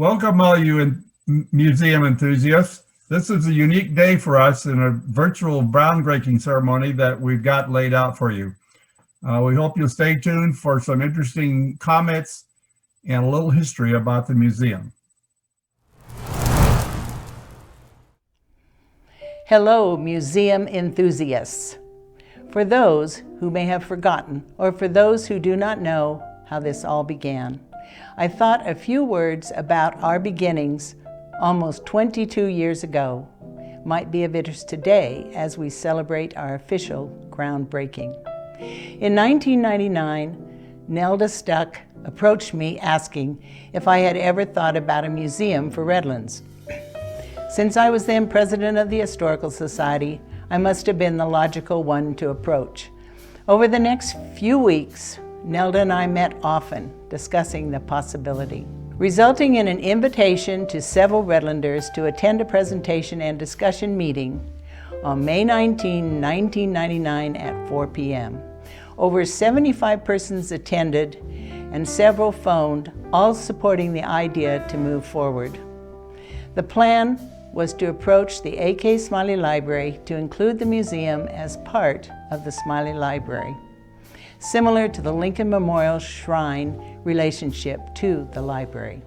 Welcome all you museum enthusiasts. This is a unique day for us in a virtual groundbreaking ceremony that we've got laid out for you. We hope you'll stay tuned for some interesting comments and a little history about the museum. Hello, museum enthusiasts. For those who may have forgotten, or for those who do not know how this all began, I thought a few words about our beginnings almost 22 years ago might be of interest today as we celebrate our official groundbreaking. In 1999, Nelda Stuck approached me asking if I had ever thought about a museum for Redlands. Since I was then president of the Historical Society, I must have been the logical one to approach. Over the next few weeks, Nelda and I met often, discussing the possibility, resulting in an invitation to several Redlanders to attend a presentation and discussion meeting on May 19, 1999 at 4 p.m. Over 75 persons attended and several phoned, all supporting the idea to move forward. The plan was to approach the A.K. Smiley Library to include the museum as part of the Smiley Library, similar to the Lincoln Memorial Shrine relationship to the library.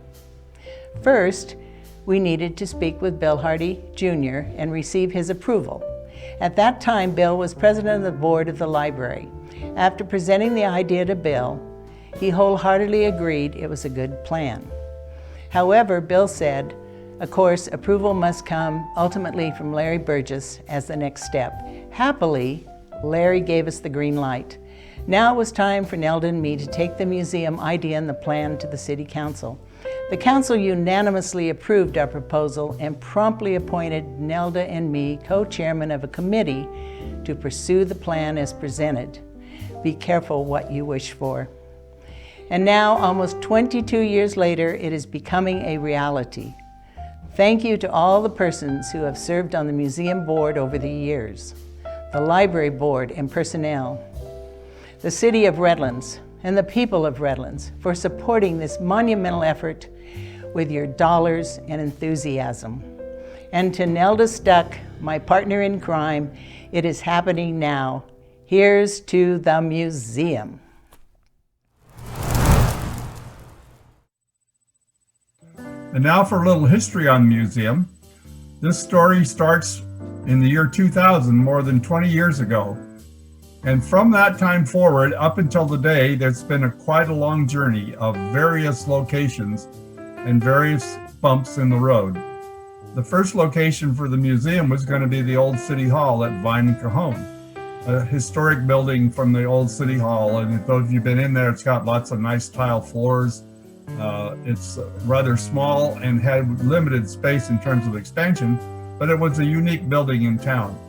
First, we needed to speak with Bill Hardy Jr. and receive his approval. At that time, Bill was president of the board of the library. After presenting the idea to Bill, he wholeheartedly agreed it was a good plan. However, Bill said, of course, approval must come ultimately from Larry Burgess as the next step. Happily, Larry gave us the green light. Now it was time for Nelda and me to take the museum idea and the plan to the City Council. The Council unanimously approved our proposal and promptly appointed Nelda and me co-chairman of a committee to pursue the plan as presented. Be careful what you wish for. And now, almost 22 years later, it is becoming a reality. Thank you to all the persons who have served on the museum board over the years, the library board and personnel, the City of Redlands, and the people of Redlands for supporting this monumental effort with your dollars and enthusiasm. And to Nelda Stuck, my partner in crime, it is happening now. Here's to the museum. And now for a little history on the museum. This story starts in the year 2000, more than 20 years ago. And from that time forward, up until today, there's been quite a long journey of various locations and various bumps in the road. The first location for the museum was going to be the old City Hall at Vine and Cajon, a historic building from the old City Hall. And if those of you have been in there, it's got lots of nice tile floors. It's rather small and had limited space in terms of expansion, but it was a unique building in town.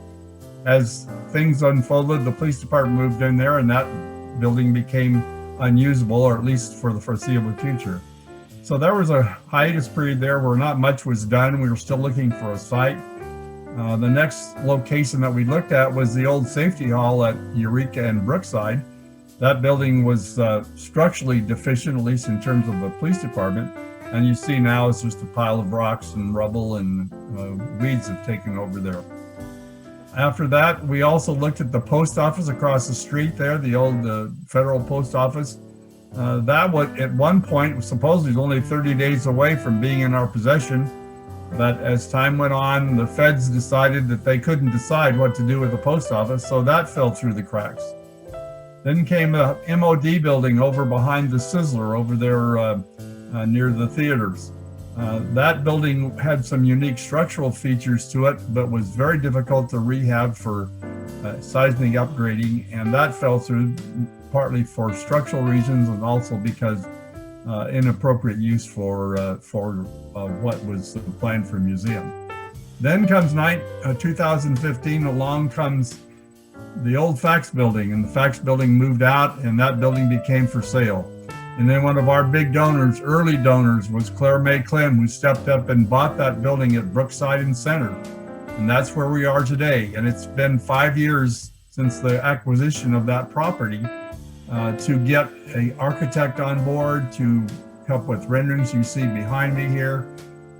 As things unfolded, the police department moved in there and that building became unusable, or at least for the foreseeable future. So there was a hiatus period there where not much was done. We were still looking for a site. The next location that we looked at was the old Safety Hall at Eureka and Brookside. That building was structurally deficient, at least in terms of the police department. And you see now it's just a pile of rocks and rubble, and weeds have taken over there. After that, we also looked at the post office across the street there, the old federal post office. That was, at one point, was supposedly only 30 days away from being in our possession. But as time went on, the feds decided that they couldn't decide what to do with the post office, so that fell through the cracks. Then came a MOD building over behind the Sizzler over there near the theaters. That building had some unique structural features to it, but was very difficult to rehab for seismic upgrading, and that fell through partly for structural reasons and also because inappropriate use for what was planned for a museum. Then comes 2015, along comes the old fax building, and the fax building moved out and that building became for sale. And then one of our big donors, early donors, was Claire May Clem, who stepped up and bought that building at Brookside and Center. And that's where we are today. And it's been 5 years since the acquisition of that property to get an architect on board, to up with renderings you see behind me here,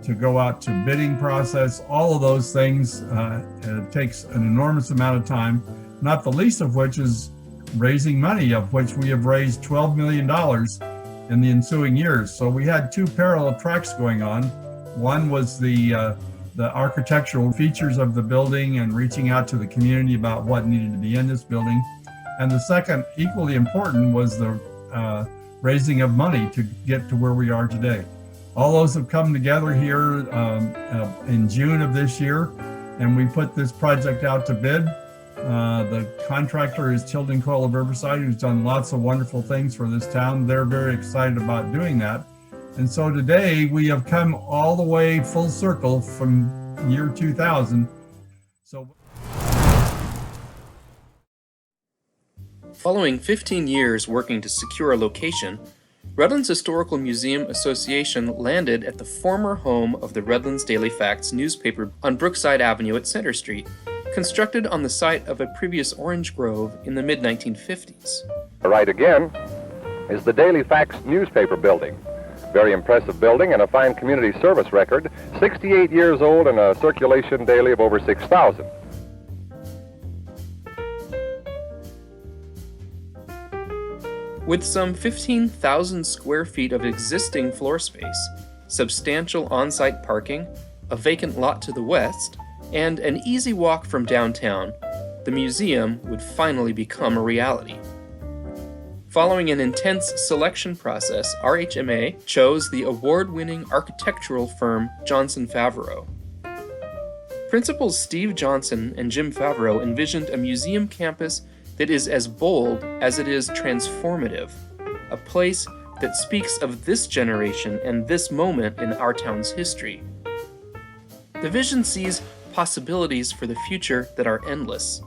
to go out to bidding process, all of those things. It takes an enormous amount of time, not the least of which is raising money, of which we have raised $12 million in the ensuing years. So we had two parallel tracks going on. One was the architectural features of the building and reaching out to the community about what needed to be in this building. And the second, equally important, was the raising of money to get to where we are today. All those have come together here in June of this year, and we put this project out to bid. The contractor is Tilden Coyle of Riverside, who's done lots of wonderful things for this town. They're very excited about doing that. And so today we have come all the way full circle from year 2000. Following 15 years working to secure a location, Redlands Historical Museum Association landed at the former home of the Redlands Daily Facts newspaper on Brookside Avenue at Center Street, constructed on the site of a previous orange grove in the mid-1950s. Right again is the Daily Facts newspaper building. Very impressive building and a fine community service record, 68 years old and a circulation daily of over 6,000. With some 15,000 square feet of existing floor space, substantial on-site parking, a vacant lot to the west, and an easy walk from downtown, the museum would finally become a reality. Following an intense selection process, RHMA chose the award-winning architectural firm Johnson Favreau. Principals Steve Johnson and Jim Favreau envisioned a museum campus that is as bold as it is transformative, a place that speaks of this generation and this moment in our town's history. The vision sees possibilities for the future that are endless.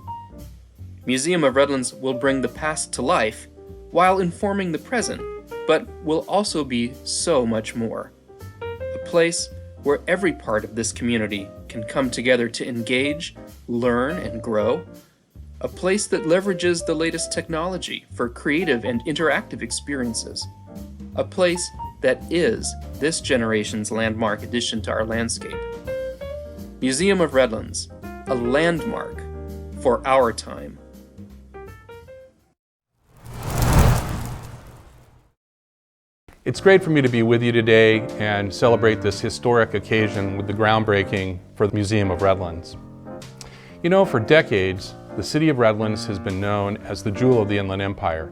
Museum of Redlands will bring the past to life while informing the present, but will also be so much more. A place where every part of this community can come together to engage, learn, and grow. A place that leverages the latest technology for creative and interactive experiences. A place that is this generation's landmark addition to our landscape. Museum of Redlands, a landmark for our time. It's great for me to be with you today and celebrate this historic occasion with the groundbreaking for the Museum of Redlands. You know, for decades, the city of Redlands has been known as the jewel of the Inland Empire.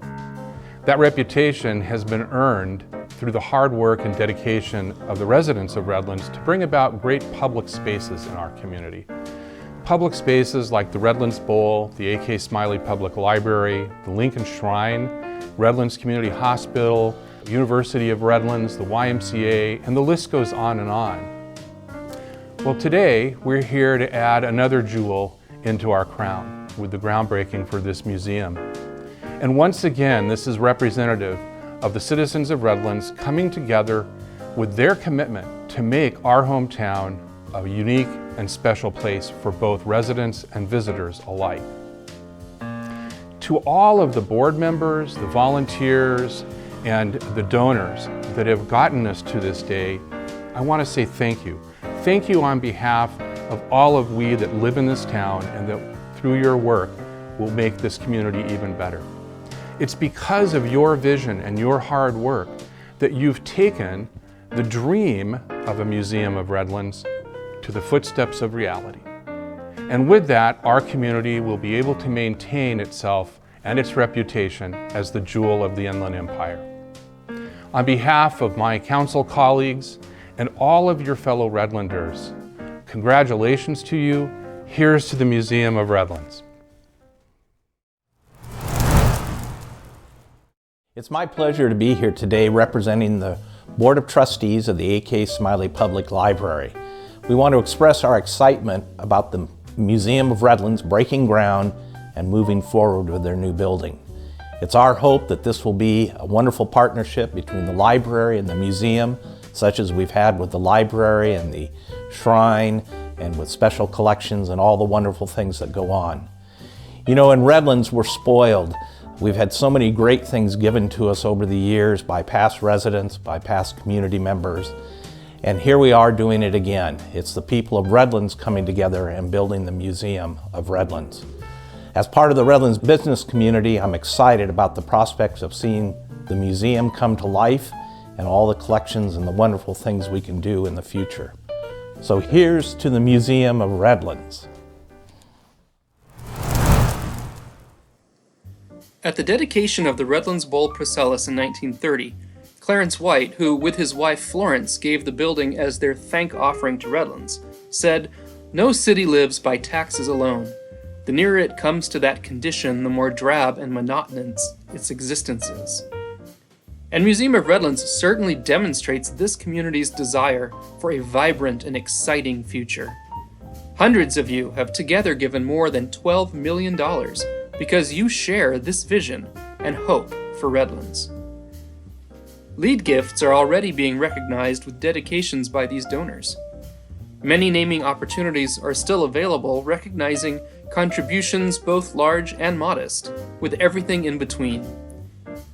That reputation has been earned through the hard work and dedication of the residents of Redlands to bring about great public spaces in our community. Public spaces like the Redlands Bowl, the A.K. Smiley Public Library, the Lincoln Shrine, Redlands Community Hospital, University of Redlands, the YMCA, and the list goes on and on. Well, today we're here to add another jewel into our crown with the groundbreaking for this museum. And once again, this is representative of the citizens of Redlands coming together with their commitment to make our hometown a unique and special place for both residents and visitors alike. To all of the board members, the volunteers, and the donors that have gotten us to this day, I want to say thank you. Thank you on behalf of all of we that live in this town and that through your work will make this community even better. It's because of your vision and your hard work that you've taken the dream of a Museum of Redlands to the footsteps of reality. And with that, our community will be able to maintain itself and its reputation as the jewel of the Inland Empire. On behalf of my council colleagues and all of your fellow Redlanders, congratulations to you. Here's to the Museum of Redlands. It's my pleasure to be here today representing the Board of Trustees of the A.K. Smiley Public Library. We want to express our excitement about the Museum of Redlands breaking ground and moving forward with their new building. It's our hope that this will be a wonderful partnership between the library and the museum, such as we've had with the library and the shrine and with special collections and all the wonderful things that go on. You know, in Redlands, we're spoiled We've had so many great things given to us over the years by past residents, by past community members, and here we are doing it again. It's the people of Redlands coming together and building the Museum of Redlands. As part of the Redlands business community, I'm excited about the prospects of seeing the museum come to life and all the collections and the wonderful things we can do in the future. So here's to the Museum of Redlands. At the dedication of the Redlands Bowl Procellus in 1930, Clarence White, who with his wife Florence gave the building as their thank offering to Redlands, said, "No city lives by taxes alone. The nearer it comes to that condition, the more drab and monotonous its existence is." And Museum of Redlands certainly demonstrates this community's desire for a vibrant and exciting future. Hundreds of you have together given more than $12 million because you share this vision and hope for Redlands. Lead gifts are already being recognized with dedications by these donors. Many naming opportunities are still available, recognizing contributions both large and modest, with everything in between.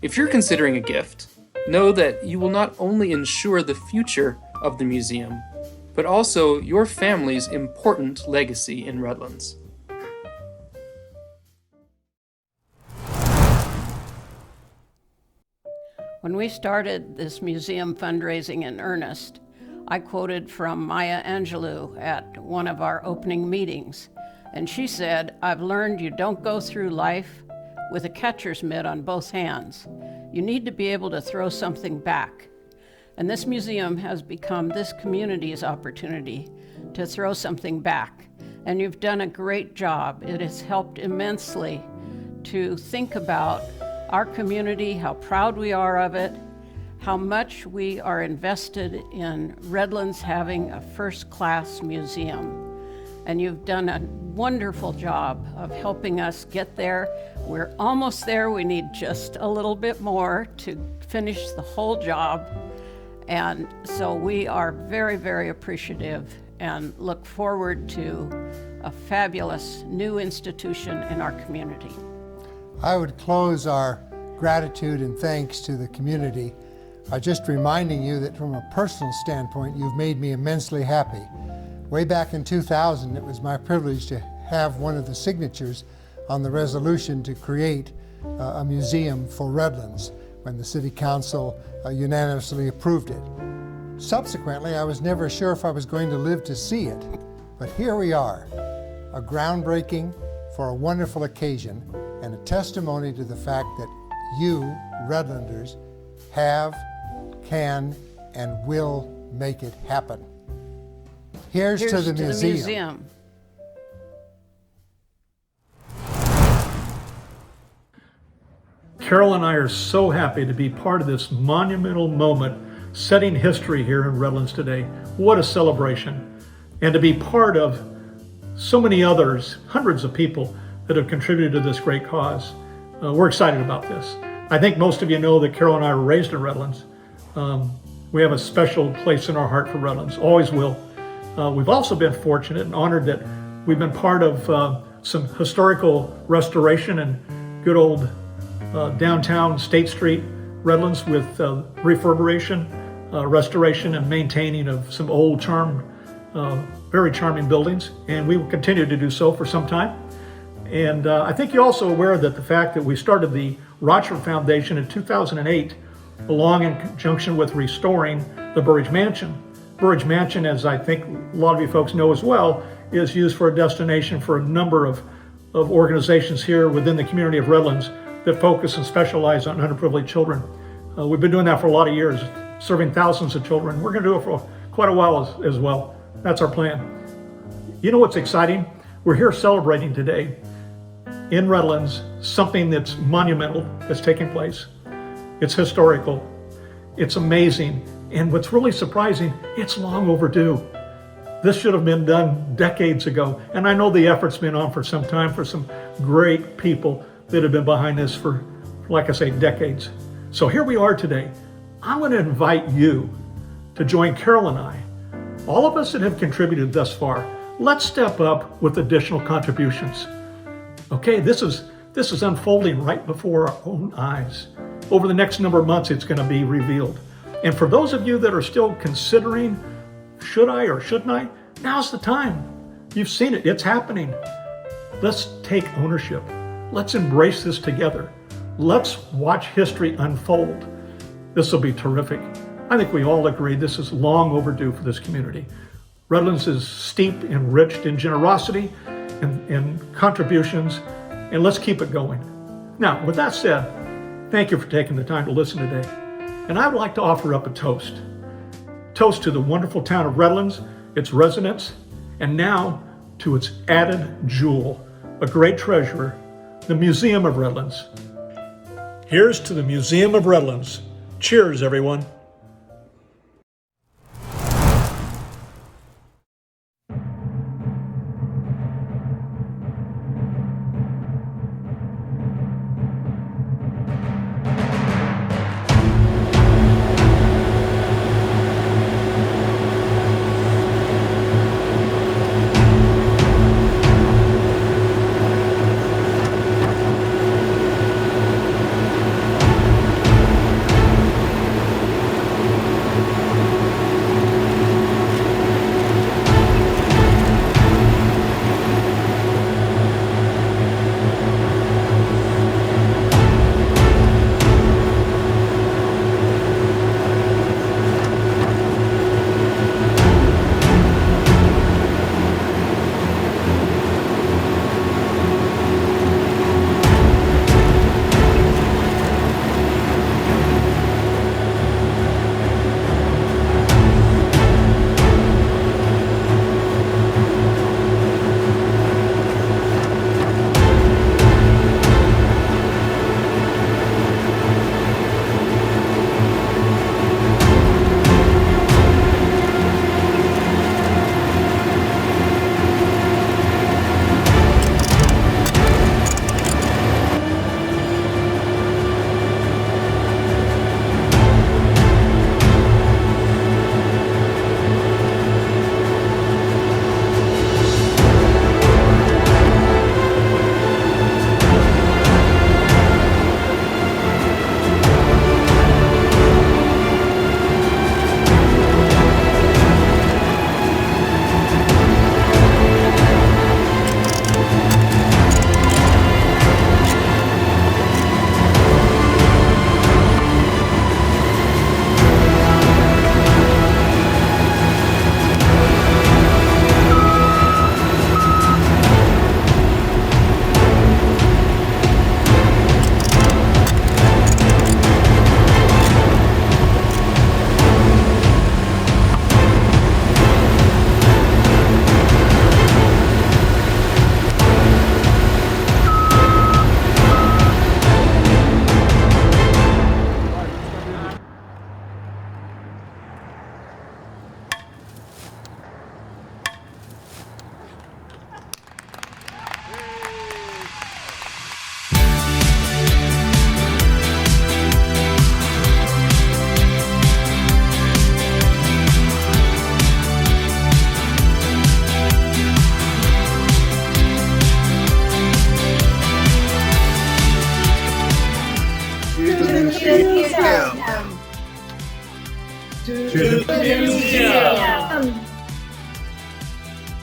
If you're considering a gift, know that you will not only ensure the future of the museum, but also your family's important legacy in Redlands. When we started this museum fundraising in earnest, I quoted from Maya Angelou at one of our opening meetings, and she said, "I've learned you don't go through life with a catcher's mitt on both hands. You need to be able to throw something back." And this museum has become this community's opportunity to throw something back. And you've done a great job. It has helped immensely to think about our community, how proud we are of it, how much we are invested in Redlands having a first-class museum. And you've done a wonderful job of helping us get there. We're almost there. We need just a little bit more to finish the whole job. And so we are very, very appreciative and look forward to a fabulous new institution in our community. I would close our gratitude and thanks to the community by just reminding you that from a personal standpoint, you've made me immensely happy. Way back in 2000, it was my privilege to have one of the signatures on the resolution to create a museum for Redlands when the City Council unanimously approved it. Subsequently, I was never sure if I was going to live to see it, but here we are, a groundbreaking for a wonderful occasion and a testimony to the fact that you, Redlanders, have, can, and will make it happen. Here's to the museum. Carol and I are so happy to be part of this monumental moment, setting history here in Redlands today. What a celebration. And to be part of so many others, hundreds of people that have contributed to this great cause. We're excited about this. I think most of you know that Carol and I were raised in Redlands. We have a special place in our heart for Redlands, always will. We've also been fortunate and honored that we've been part of some historical restoration and good old downtown State Street, Redlands, with refurbishment, restoration and maintaining of some old very charming buildings, and we will continue to do so for some time. And I think you're also aware that the fact that we started the Rochford Foundation in 2008, along in conjunction with restoring the Burgess Mansion. Burgess Mansion, as I think a lot of you folks know as well, is used for a destination for a number of organizations here within the community of Redlands that focus and specialize on underprivileged children. We've been doing that for a lot of years, serving thousands of children. We're going to do it for quite a while as well. That's our plan. You know what's exciting? We're here celebrating today in Redlands something that's monumental that's taking place. It's historical. It's amazing. And what's really surprising, it's long overdue. This should have been done decades ago. And I know the effort's been on for some time for some great people that have been behind this for, like I say, decades. So here we are today. I'm going to invite you to join Carol and I, all of us that have contributed thus far. Let's step up with additional contributions. Okay, this is This is unfolding right before our own eyes. Over the next number of months, it's going to be revealed. And for those of you that are still considering, should I or shouldn't I? Now's the time. You've seen it. It's happening. Let's take ownership. Let's embrace this together. Let's watch history unfold. This will be terrific. I think we all agree this is long overdue for this community. Redlands is steeped, enriched in generosity and contributions, and let's keep it going. Now, with that said, thank you for taking the time to listen today. And I would like to offer up a toast. Toast to the wonderful town of Redlands, its residents, and now to its added jewel, a great treasure, the Museum of Redlands. Here's to the Museum of Redlands. Cheers, everyone.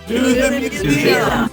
To the museum.